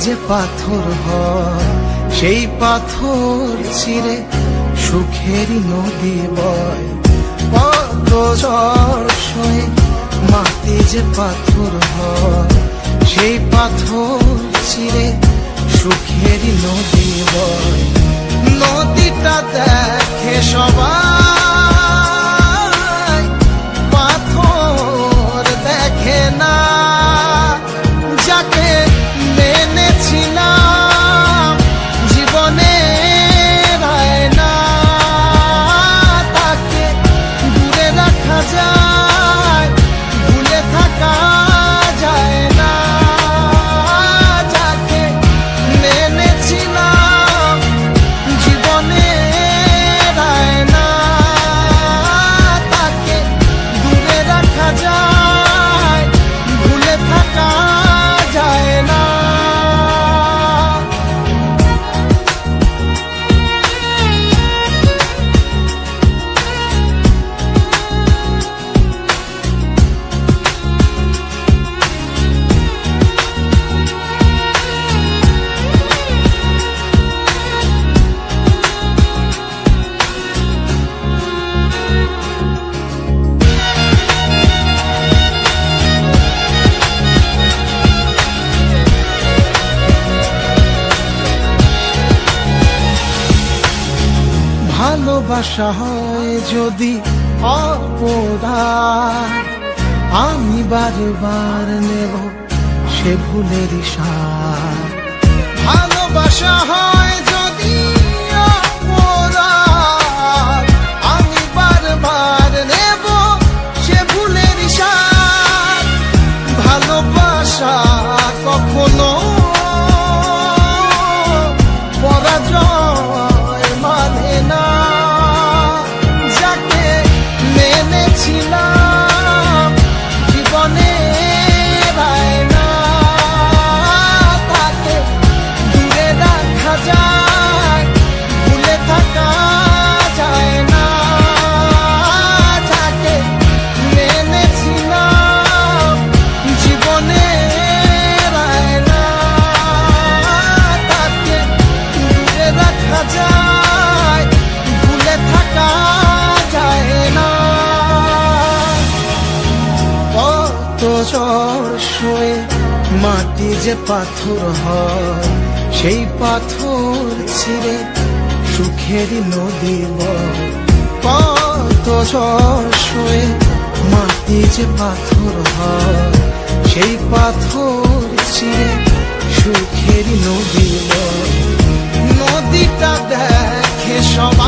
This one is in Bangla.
যে পাথর হয় সেই পাথর ছিঁড়ে সুখেরই নদী বয়। কত ঝড় সয়ে মাটি যে পাথর হয় সেই পাথর ছিঁড়ে সুখেরই নদী বয়। নদীটা দেখে সবাই, পাথর দেখে না। যাকে মেনেছিলাম জীবনে না, তাকে দূরে রাখা যায়, ভুলে থাকা যায় না। যাকে মেনেছিলাম জীবনে না, তাকে দূরে রাখা যায়, ভুলে থাকা যায় না। ভালোবাসা হয় যদি অপরাধ, আমি বারবার নেব সে ভুলের সাথ। ভালোবাসা হয় যদি অপরাধ, আমি বারবার নেব সে ভুলের সাথ। ভালোবাসা কখনো পরাজয় মানে না। যাকে মেনেছিলাম জীবনে না, তাকে দূরে রাখা যায়, ভুলে থাকা যায় না। যাকে মেনেছিলাম জীবনে না, তাকে দূরে রাখা যায়, ভুলে থাকা যায় না। কত ঝড় সয়ে মাটি যে পাথর হয় সেই পাথর ছিঁড়ে সুখেরই নদী বয়। কত ঝড় সয়ে মাটি যে পাথর হয় সেই পাথর ছিঁড়ে সুখেরই নদী বয়। নদীটা দেখে সবাই,